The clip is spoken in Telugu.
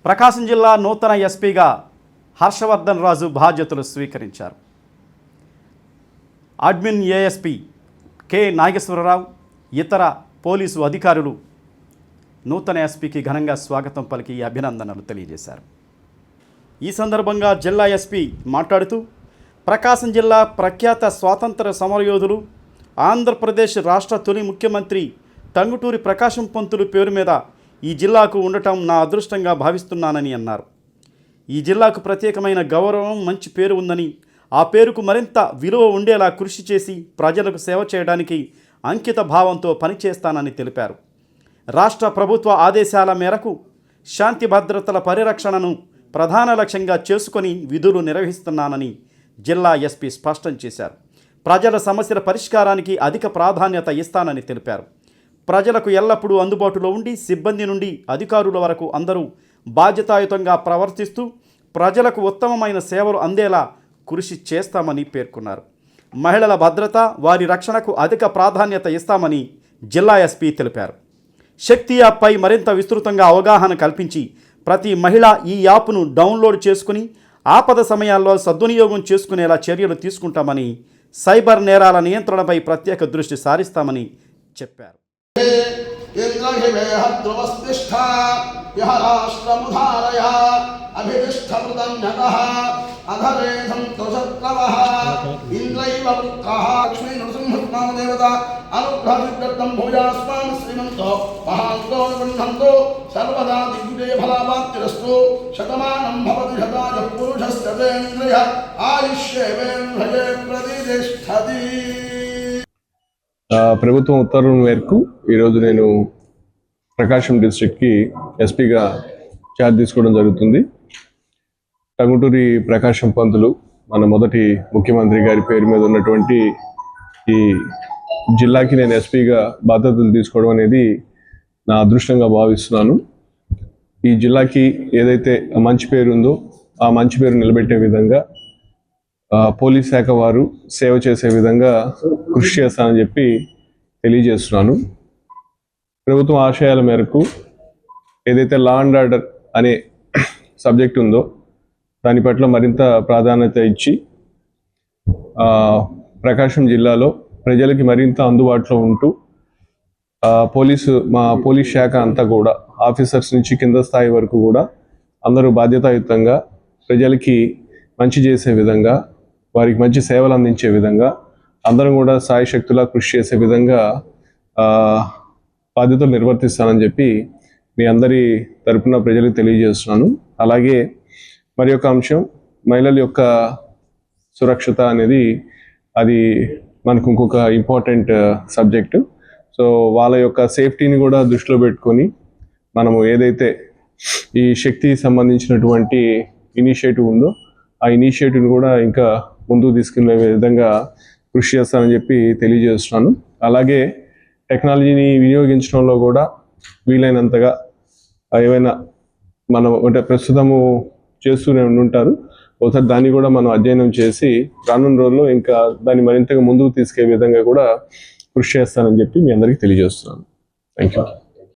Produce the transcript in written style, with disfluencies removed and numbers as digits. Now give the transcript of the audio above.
ప్రకాశం జిల్లా నూతన ఎస్పీగా హర్షవర్ధన్ రాజు బాధ్యతలు స్వీకరించారు. అడ్మిన్ ఏఎస్పీ కె నాగేశ్వరరావు ఇతర పోలీసు అధికారులు నూతన ఎస్పీకి ఘనంగా స్వాగతం పలికి అభినందనలు తెలియజేశారు. ఈ సందర్భంగా జిల్లా ఎస్పీ మాట్లాడుతూ ప్రకాశం జిల్లా ప్రఖ్యాత స్వాతంత్ర సమరయోధులు ఆంధ్రప్రదేశ్ రాష్ట్ర తొలి ముఖ్యమంత్రి టంగుటూరి ప్రకాశం పంతులు పేరు మీద ఈ జిల్లాకు ఉండటం నా అదృష్టంగా భావిస్తున్నానని అన్నారు. ఈ జిల్లాకు ప్రత్యేకమైన గౌరవం మంచి పేరు ఉందని ఆ పేరుకు మరింత విలువ ఉండేలా కృషి చేసి ప్రజలకు సేవ చేయడానికి అంకిత భావంతో పనిచేస్తానని తెలిపారు. రాష్ట్ర ప్రభుత్వ ఆదేశాల మేరకు శాంతి భద్రతల పరిరక్షణను ప్రధాన లక్ష్యంగా చేసుకొని విధులు నిర్వహిస్తున్నానని జిల్లా ఎస్పీ స్పష్టం చేశారు. ప్రజల సమస్యల పరిష్కారానికి అధిక ప్రాధాన్యత ఇస్తానని తెలిపారు. ప్రజలకు ఎల్లప్పుడూ అందుబాటులో ఉండి సిబ్బంది నుండి అధికారుల వరకు అందరూ బాధ్యతాయుతంగా ప్రవర్తిస్తూ ప్రజలకు ఉత్తమమైన సేవలు అందేలా కృషి చేస్తామని పేర్కొన్నారు. మహిళల భద్రత వారి రక్షణకు అధిక ప్రాధాన్యత ఇస్తామని జిల్లా ఎస్పీ తెలిపారు. శక్తి యాప్పై మరింత విస్తృతంగా అవగాహన కల్పించి ప్రతి మహిళ ఈ యాప్ను డౌన్లోడ్ చేసుకుని ఆపద సమయాల్లో సద్వినియోగం చేసుకునేలా చర్యలు తీసుకుంటామని సైబర్ నేరాల నియంత్రణపై ప్రత్యేక దృష్టి సారిస్తామని చెప్పారు. सर्वदा दिग्विजय फलावाप्तिरस्तु शतमानं भवति शताय पुरुषस्तेन्द्रिय आयुष्येवेन्द्रिये प्रतिष्ठति. ప్రభుత్వం ఉత్తర్వుల మేరకు ఈరోజు నేను ప్రకాశం డిస్ట్రిక్ట్కి ఎస్పీగా ఛార్జ్ తీసుకోవడం జరుగుతుంది. టంగుటూరి ప్రకాశం పంతులు మన మొదటి ముఖ్యమంత్రి గారి పేరు మీద ఉన్నటువంటి ఈ జిల్లాకి నేను ఎస్పీగా బాధ్యతలు తీసుకోవడం అనేది నా అదృష్టంగా భావిస్తున్నాను. ఈ జిల్లాకి ఏదైతే మంచి పేరు ఉందో ఆ మంచి పేరు నిలబెట్టే విధంగా పోలీస్ శాఖ వారు సేవ చేసే విధంగా కృషి చేస్తానని చెప్పి తెలియజేస్తున్నాను. ప్రభుత్వం ఆశయాల మేరకు ఏదైతే లా అండ్ ఆర్డర్ అనే సబ్జెక్ట్ ఉందో దాని పట్ల మరింత ప్రాధాన్యత ఇచ్చి ప్రకాశం జిల్లాలో ప్రజలకి మరింత అందుబాటులో ఉంటూ మా పోలీస్ శాఖ అంతా కూడా ఆఫీసర్స్ నుంచి కింద స్థాయి వరకు కూడా అందరూ బాధ్యతాయుతంగా ప్రజలకి మంచి చేసే విధంగా వారికి మంచి సేవలు అందించే విధంగా అందరం కూడా సాయశక్తులా కృషి చేసే విధంగా బాధ్యతలు నిర్వర్తిస్తానని చెప్పి మీ అందరి తరపున ప్రజలకు తెలియజేస్తున్నాను. అలాగే మరి యొక్క అంశం మహిళల యొక్క సురక్షత అనేది అది మనకు ఇంకొక ఇంపార్టెంట్ సబ్జెక్టు. సో వాళ్ళ యొక్క సేఫ్టీని కూడా దృష్టిలో పెట్టుకొని మనము ఏదైతే ఈ శక్తికి సంబంధించినటువంటి ఇనిషియేటివ్ ఉందో ఆ ఇనిషియేటివ్ని కూడా ఇంకా ముందుకు తీసుకెళ్లే విధంగా కృషి చేస్తానని చెప్పి తెలియజేస్తున్నాను. అలాగే టెక్నాలజీని వినియోగించడంలో కూడా వీలైనంతగా ఏవైనా మనం అంటే ప్రస్తుతము చేస్తూనే ఉంటారు. ఒకసారి దాన్ని కూడా మనం అధ్యయనం చేసి రానున్న రోజుల్లో ఇంకా దాన్ని మరింతగా ముందుకు తీసుకెళ్లే విధంగా కూడా కృషి చేస్తానని చెప్పి మీ అందరికీ తెలియజేస్తున్నాను. Thank you.